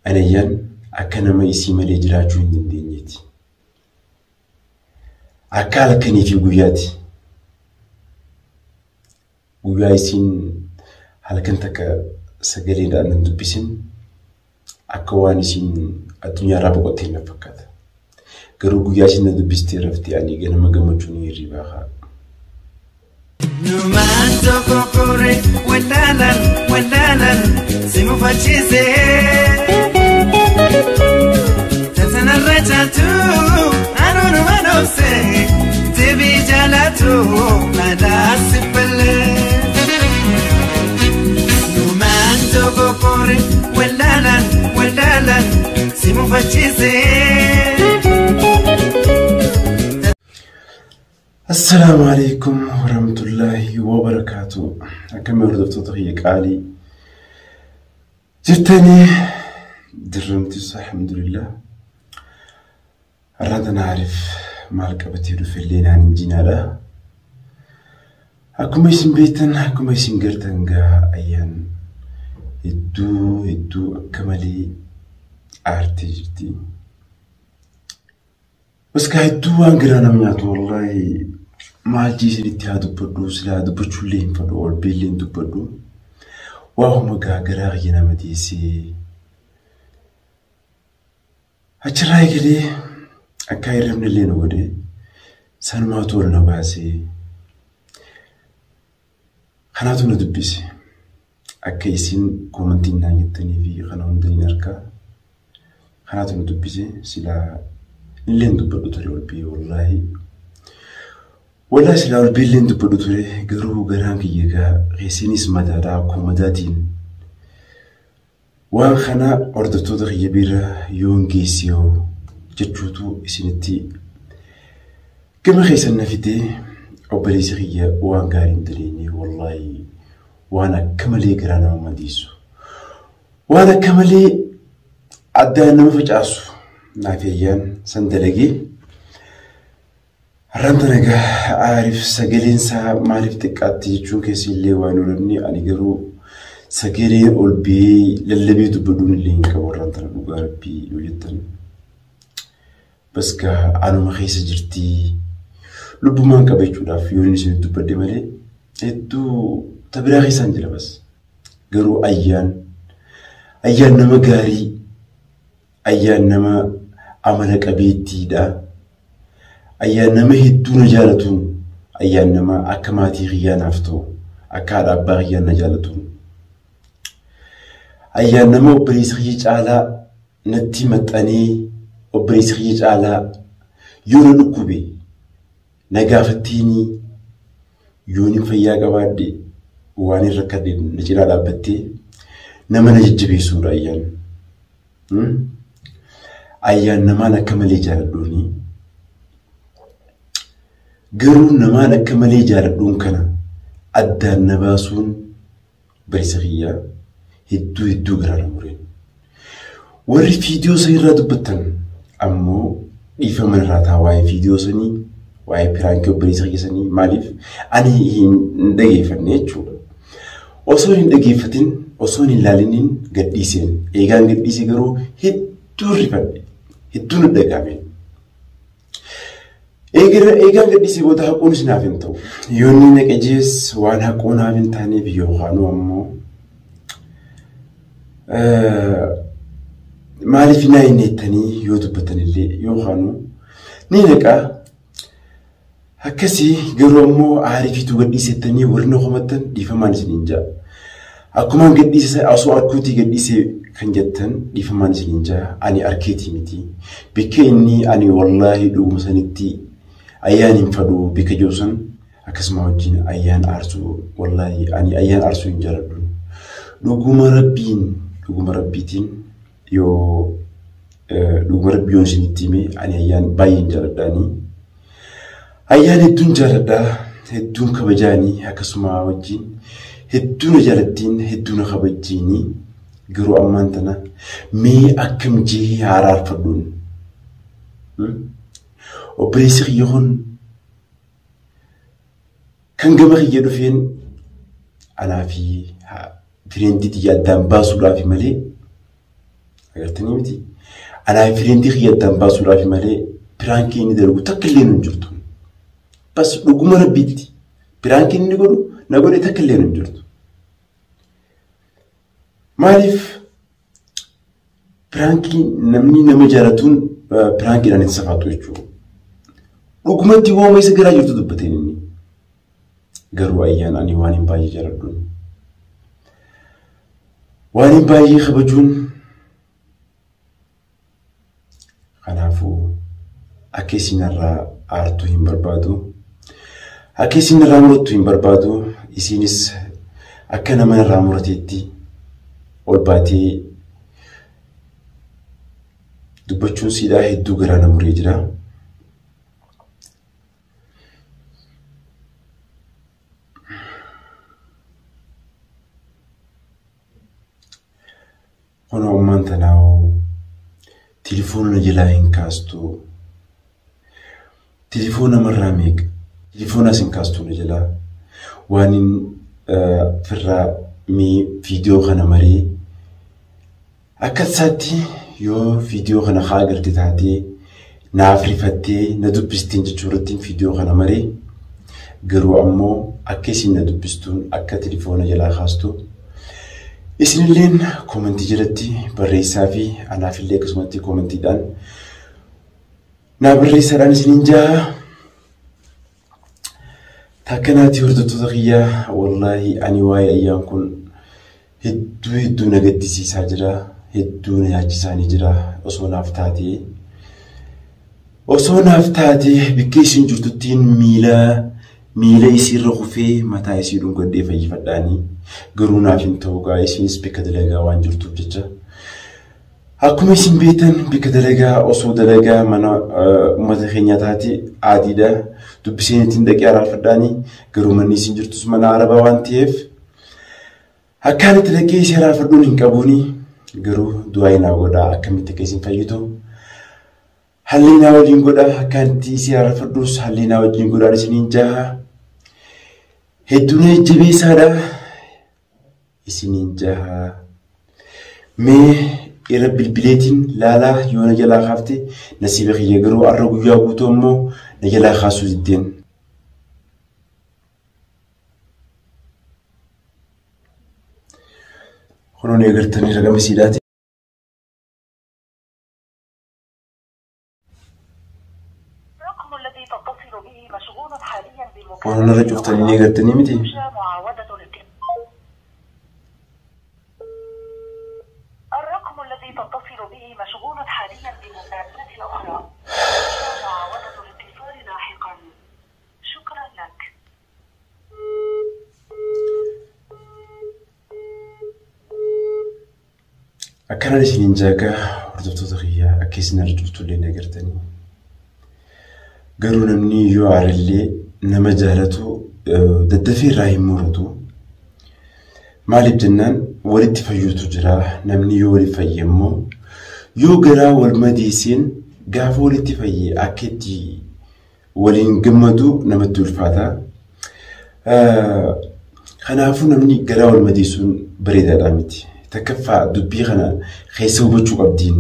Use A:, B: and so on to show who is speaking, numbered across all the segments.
A: أنا ين أكنا ما يسمى لي جراجون الدنيتي أكال كني في بياتي ويايسين هل كنتك سجلين أن ندبسين أكوانيسين الدنيا رابقتين فكذا كرو بياتي ندبستي رفتي يعني جنا ما جمعوني رباها
B: نمان تكوكوري ولالن سيمو فاتشيزي تنسنا الرجاتو أنو منوسي تبي جالاتو مادا سبلي نمان تكوكوري ولالن سيمو فاتشيزي.
A: السلام عليكم ورحمة الله وبركاته. كما ردفت تغييك علي جتني درمتي صح الحمد لله. أردنا نعرف مالك بتيرو في الليل عن جنالا. أكو ما يسم بيتن أكو ما يسم قرتنجا أيان يدو كمالي أرتي جرتي بس كهيدو أنقرانا ميات والله ما جيس الاتحاد بدو سلا دبتشولين فدو أو بيلين دبدو وهم قاقرا غينا مديسي أجراي كلي أكاير من اللي نودي سانما تورنا باسي خناتو ندبسي أكايسين كومنتين نايتني في خناون ديناركا خناتو ندبسي سلا اللي ندبدو تري والبي والله ولا سلا والبي اللي ندبدو تري قرو قرانك يجا غيسيني سمدادا كومداتين وان خنا أردتو دغي يبيرا يون جيسيو جتشوتو إسينتي كما خيسنا فيتي أو بريسيغيا وان قارين دليني والله وانا كمالي قرانا ومديسو وانا كمالي عدانا مفجأسو نافيان سندلقي رمضان عارف سجلين سا معرف تكاتي جون كيسي اللي وانولني أنا قرو سجلين أول بي للي بيدبدون اللي ينكبر رمضان بقاربي وجدًا بس كأنا ما خيس جرتي لبمان كبيجو لا في يونس يدبدي مالي إدو تبرأي سانجلا بس قرو أيان نما قاري أيان نما عملك بيتي دا أيان نما هدو نجالتون أيان نما أكماتي غيان عفتو أكاد أبا غيان نجالتون أيان نما وبريس خيج على نتي متاني وبريس خيج على يونو نكوبي نقافتيني يوني فيا قوادي واني ركدي نجيل على بتي نما نججبي سورة أيان نما نكملي جاردوني قرون نما نكملي جاردون كنا أدى النباسون بريسغية هدو قرار مورين وري فيديو سيرا دبتن أمو إيفا من راتا واي فيديو سني واي برانكو بريسغية سني ماليف أني ندقي فنيتشو وصوني ندقي فتن وصوني لالينين قديسين إيغان قديسي قرو هدو رفن هدو ندقامين إيغان قديسي بودا حقون سنافنتو يوني نكجيس وان حقون هافنتاني بيوغانو أمو مالي فينا ينيتني يوتبتني اللي يوغانو نينكا هكسي قرو أمو عارفي تو قديسي التاني ورنو خمتن دي فمان سنينجا أكمان قديسي أصو أركوتي قديسي كان جتن دي فمان سنينجا أني أركيتي متي بكي إني أني والله دو مسانتي أيان ينفدو بك جوسن أكسما وجين أيان أرسو والله أني أيان أرسو ينجردون لغم ربيتين يو لغم ربيون سنتيمي أني أيان باين جرداني أيان هدون جردا هدون كبجاني أكسما وجين هدون جردين هدون خبجيني قرو أمانتنا مي أكم جي عرار فدون وبريسيغ يهون كان قبغي يدفين أنا في تريندي تيادان باسولا في ملي agartanii miti anaa firiintii xiyyaatan baasuudhaaf malee piraankiin inni darbu takka illee hin jirtu bas dhuguma rabbiitti piraankiin inni godhu na godhe takka illee hin jirtu maaliif piraankiin namni nama jaalatuun piraankiidhaan hin safaatu jechuudha dhugumatti waama isa garaa jirtu dubbateen inni garuu ayyaan ani waan hin baay'ee jaaladhuun waan hin baay'ee kabajuun kanaafuu akka isinirraa aartuu hin barbaadu akka isinirraa murattu hin barbaadu isinis akka nama irraa murateetti ol baatee dubbachuun siidhaa hedduu garaa na muree jira Ono umanta nao telefoon jalaa hin kaastu telefoon namarraa meeqa telefoon as hin kaastu jalaa waan firraa mee viidiyoo kana maree akkasaatti yoo viidiyoo kana haa agartee taatee naaf rifattee na dubbistiin jechuurratti viidiyoo kana maree garuu ammoo akka isin na dubbistuun akka telefoona jalaa kaastu isinilleen koomentii jalatti barreessaa fi anaafillee akkasumatti koomentiidhaan naa barreessaadhaan isiniin jaa takkanaatti hordoftoota kiyyaa wallaahi ani waa'ee ayyaan kun hedduu na gaddisiisaa jira hedduu na yaachisaanii jira osoo naaf taatee bikka isin jirtuttiin miila isiirra kufee mataa isii dhungadhee fayyifadhaanii garuu naaf hin ta'u gaa isinis bikka dalagaa waan jirtuuf jecha akkuma isin beektan bikka dalagaa osoo dalagaa mana uummata keenyaa taate aadiidha dubbiseen ittiin dhaqee araarfadhaanii garuu manni isin jirtus mana arabaa waan ta'eef akkaan itti dhaqee isii araarfadhuun hin qabuuni garuu du'aa naa godhaa akkamitti akka isin fayyitu halli naa waliin godhaa akkaan itti isii araarfadhuus halli naa wajjin godhaan isiniin jaha hedduun jajjabeessaadha isiniin jaha mee irra bilbileetiin laalaa yoo na jalaa kaafte nasiiba kiyya garuu arra guyyaa guutuu ammoo na jalaa kaasuu diddeen kunuun eegartanii ragama siidaati kunuun irra cuftanii eegartanii miti akkanaan isiniin jaagaa hordoftoota kiyyaa akka isin arra cuftullee eegartanii garuu namni yoo aarallee nama jaalatu daddafee irraa hin muratu maaliif jennaan walitti fayyuutu jira namni yoo walitti fayye immoo yoo garaa wal madeesseen gaafa walitti fayye akka itti waliin gammadu namatti ulfaata kanaafuu namni garaa wal madeessuun bareedaadha miti takkaffaa dubbii kana keessa hubachuu qabdiin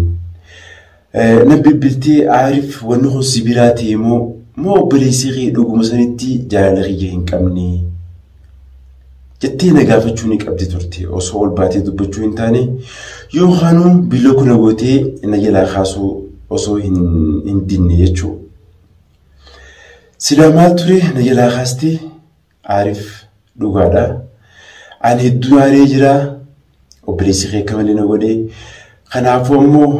A: nabbi biltee aarif wanni kun sibiraa ta'e moo obboleessii dhuguma sanitti jaalala kiyya hin qabne jettee na gaafachuu ni qabdi turte osoo ol baatee dubbachuu hin taane yookaanuu biloo kuna gootee na jalaa kaasuu osoo hin dinne jechuu silaa maal ture na jalaa kaastee aarif dhugaadha ani hedduu aaree jira obboleessii kee malee na godhe kanaafuu ammoo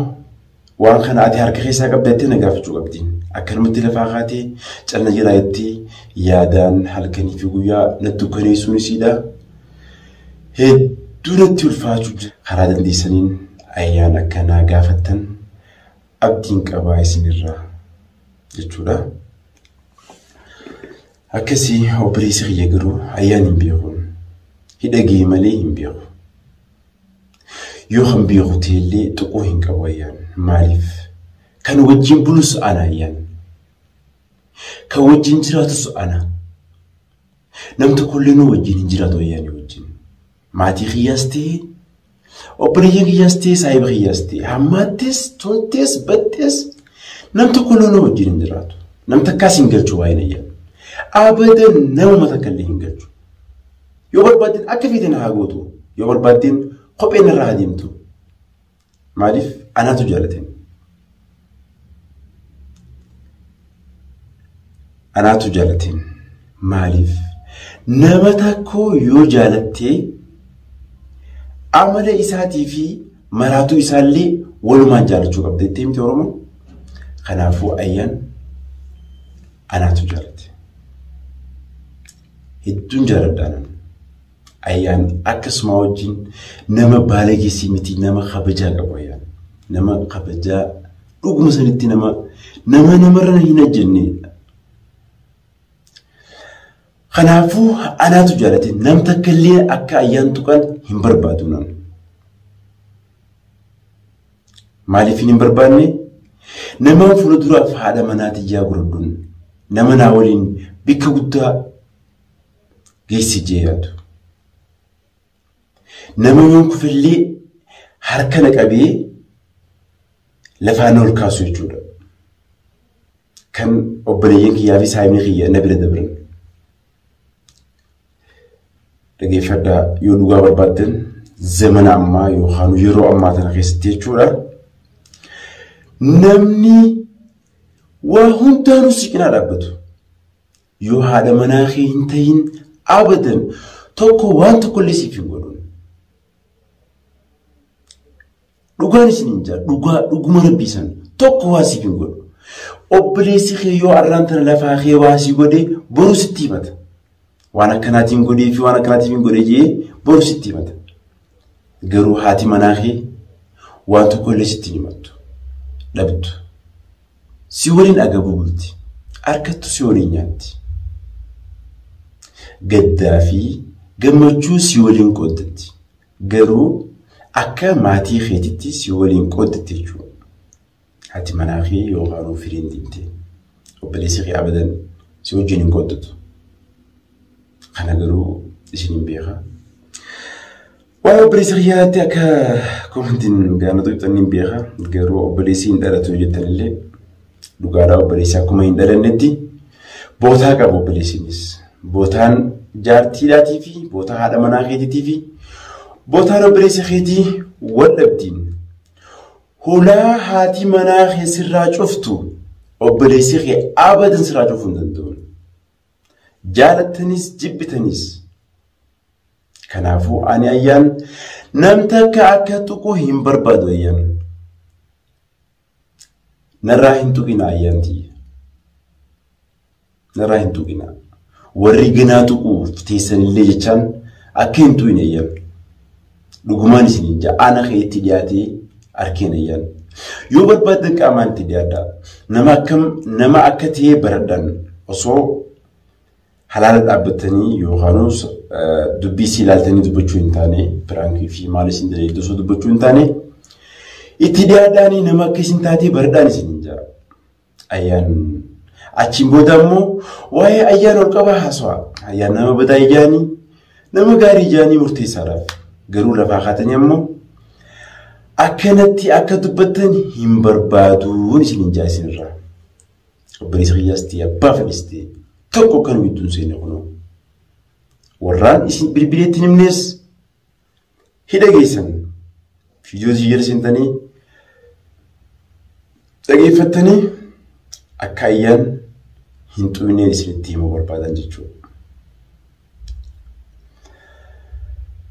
A: waan kana ati harka keessaa qabdattee na gaafachuu qabdiin akkanumatti lafaa kaatee calna jiraayetti yaadaan halkanii fi guyyaa na dukkaneessuun isiidha hedduu natti ulfaachuu karaa dandeessaniin ayyaan akkanaa gaafattan abdiin qabaa isinirraa jechuudha akkasii obboleessi kiyya garuu ayyaan hin beekuun hidhagee malee hin beeku yoo kan beeku ta'ellee tuquu hin qabu ayyaan maaliif kan wajjin bulus ana ayyaan kan wajjin jiraatus ana nam tokkollee nu wajjin hin jiraatu ayyaanii wajjin maatii kiyyaas ta'e Obboleeyyan kiyyaastee saayiba kiyyaastee hammaattees toltees battees namta kolonoo wajjin hin jiraatu. Namta akkaas hin galchu waa'een ayyaa. Abadan nama takka illee hin galchu. Yoo barbaadden akka fiiteen haa gootu. Yoo barbaadden kopheen irraa haa deemtu. Maaliif anaatu jaalateen. Anaatu jaalateen. Maaliif nama tokko yoo jaalattee amala isaatii fi maraatuu isaallee walumaan jaalachuu qabda itti himte Oromoo. Kanaafuu ayyaan anaatu jaalate. Hedduun jaaladhaan ayyaan akkasuma wajjin nama baalageessii miti nama kabajaa qabu ayyaan. Nama kabajaa dhuguma sanitti namarra hin ajjenne. Kanaafuu anaatu jaalate nam takka illee akka ayyaan tuqan hin barbaadu nan. Maaliif hin barbaanne? Nama fuulduraaf haadha manaati ijaa gurgudduun nama naa waliin bikka guddaa geessi jeeyatu. Nama yoon kufillee harka na qabee lafaan ol kaasu jechuudha. Kan obboleeyyan kiyyaa fi saayimni kiyya na bira dabran. Dhageeffadhaa yoo dhugaa barbaaddan zamana ammaa yookaan yeroo ammaa tana keessatti jechuudha. Namni waa hundaanuu si cinaa dhaabbatu. Yoo haadha manaa kee hin ta'in abadan tokko waan tokko illee siif hin godhu. Dhugaan isin hin jaa dhuguma rabbiisan tokko waa siif hin godhu. Obboleessi kee yoo arraan tana lafaa kee waa si godhe boru sitti himata. Waan akkanaatiin godhee fi waan akkanaatiin hin godhe jee boru sitti himata. Garuu haati manaa kee waan tokko illee sitti himattu. Dhabdu. Si waliin agabuu bulti. Harkattu si waliin nyaatti. Gaddaa fi gammachuu si waliin qooddatti. Garuu akka maatii keetitti si waliin qooddatti jechuudha. Haati manaa kee yookaan firiin diimtee obboleessi kee abadan si wajjin hin qooddatu. Kana garuu isin hin beekaa. Waan obboleessi kiyyaatti akka komantiin gaanatu ibsanii hin beekaa. Garuu obboleessi hin dhalatu jettanillee dhugaadhaa obboleessi akkuma hin dhalannetti bootaa qabu obboleessinis. Bootaan jaartiidhaatii fi bootaa haadha manaa keetiitii fi bootaan obboleessi keetii wal dhabdiin. Hulaa haati manaa kee sirraa cuftu obboleessi kee abadan sirraa cufuu hin danda'u. Jaalattanis jibbitanis. Kanaafuu ani ayyaan namta akka tuquu hin barbaadu ayyaan. Narraa hin tuqina ayyaantii. Narraa hin tuqina. Warri ganaa tuquuf teessanillee jechaan akka hin tuqine ayyaan. Dhugumaan isin hin jaa ana keetti dhiyaatee arkeen ayyaan. Yoo barbaadan qaamaan itti dhiyaadhaa. Nama akka ta'ee baradhaan osoo halaala dhaabbatanii yookaan dubbii si ilaaltanii dubbachuu hin taane piraankii fi maal isin daleetti osoo dubbachuu hin taane itti dhiyaadhaanii nama akka isin taatee baradhaan isin hin jaa. Ayyaan achiin booda immoo waa'ee ayyaan ol qabaa haasawaa. Ayyaan nama badaa ijaanii nama gaarii ijaanii murteessaadhaaf. Garuu lafaa kaatanii ammoo akkanatti akka dubbattan hin barbaaduun isin hin jaa isinirraa. Obboleessi kiyyaasti abbaa fedhiste tokko kan widduun seene kunoo. Warraan isin bilbileetti himnees hidhageessan viidiyoo jijjiirra seentanii dhageeffattanii akka ayyaan hin xumineen isinitti himuu barbaadan jechuudha.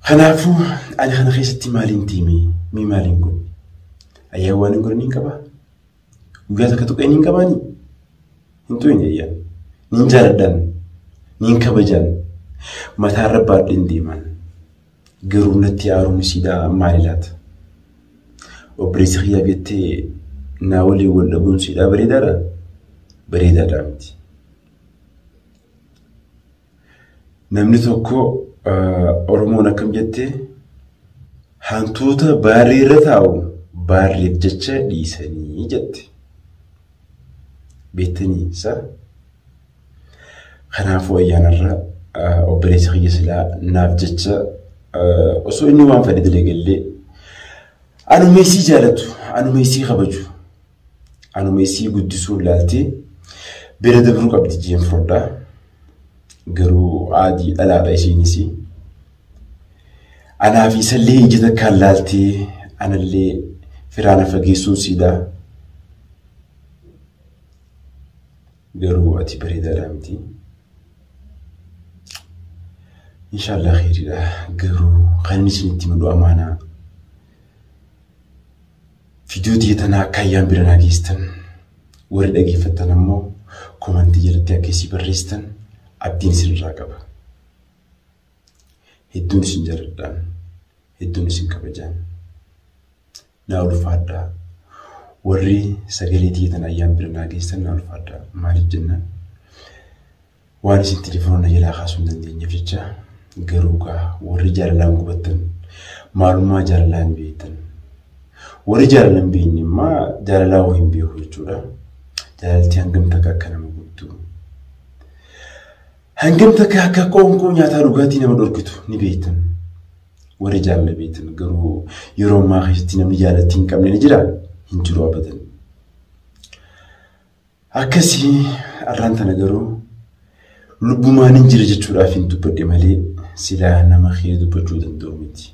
A: Kanaafuu ani kana keessatti maaliin tiimee maaliin kun ayyaan waan hin godhan hin qabaa? Guyyaa takka tuqeen hin qabaanii? Hin xumin ayyaan. Nin jaaladhaan, nin kabajaan, mataarra baadheen deeman. Garuu natti aaruun siidaa maali laata? Obboleessi kiyyaa jettee naa waliin wal dhabuun siidaa bareedaadha? Bareedaadhaa miti. Namni tokko Oromoon akkam jettee hantuuta baarreerra taa'u baarreef jecha dhiisanii jette. Beektanii isaa? Kanaafuu ayyaanarra obboleessi kiyya silaa naaf jecha osoo inni waan fedhe dalagallee أنا ميسي جالتو أنا ميسي خبجو أنا ميسي قدسون لالتي برد بروك أبدي جيم فردا قرو عادي ألا رأيشي نسي أنا في سلي جدا كالالتي أنا اللي فرانا فقيسون سيدا قرو أتي بريدة رامتي إن شاء الله خير لا قرو خليني سنتي من أمانة فيديو ديتنا كايان برنا جيستن ورد أجي فتنا مو كمان تجربتي أكيسي بريستن أبدين سنراقب هدون سنجردان هدون سنكبجان ناول فادا وري سجلي ديتنا أيام برنا جيستن ناول فادا مالي الجنة وأنا سن تليفون يلا خاصم دندين يفجع قروكا وري جارلان قبتن معلومة جارلان بيتن وري جارلان بيني ما جارلاوهم بيهوجولا جارلتي هنقم تكاكنا مقودو هنقم تكاكا قوم نياتا رغاتي نما دوركتو نبيتن وري جارلا بيتن قرو يروم ما خيشتي نمي جارلتين كامل نجرا هنجرو أبدا أكسي أرانتنا قرو لبما ننجر جتورا فين تبدي مالي سلاح نما خير دبجودا دوميتي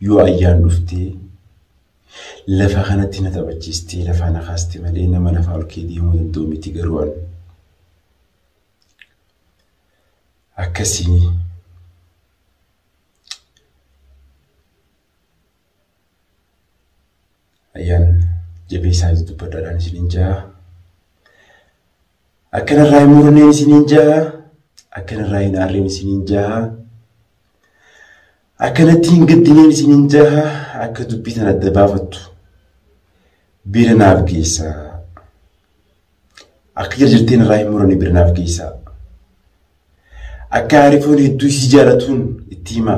A: يو أيان دفتي لفا خانتي نتبجيستي لفا نخاستي مالي نما نفعل كيدي مودن دوميتي قروان أكسي أيان جبي سايز دبدا دان سنينجا أكن الرأي مورنين سنينجا أكن الرأي نارين سنينجا أكن التين قدنين سنينجا أكدو بيتنا الدبافتو بيرناف جيسا أكير جرتين الرأي مورني بيرناف جيسا أكارفون هدو سجارتون التيما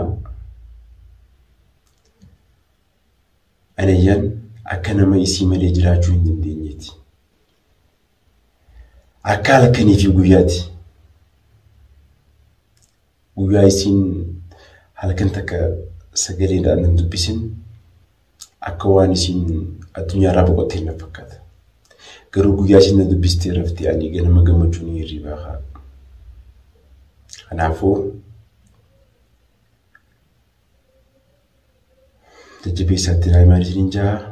A: أنا ين أكن ما يسيما لجراجون دندينيتي أكال كني في قوياتي قويايسين هل كنتك سجلين أن ندبسين أكوانيسين الدنيا رابقتين فقط قرو قويايسين ندبستي رفتي يعني جنا مجموعوني رباها أنا عفو تجيبي ساتي راي مارسين جا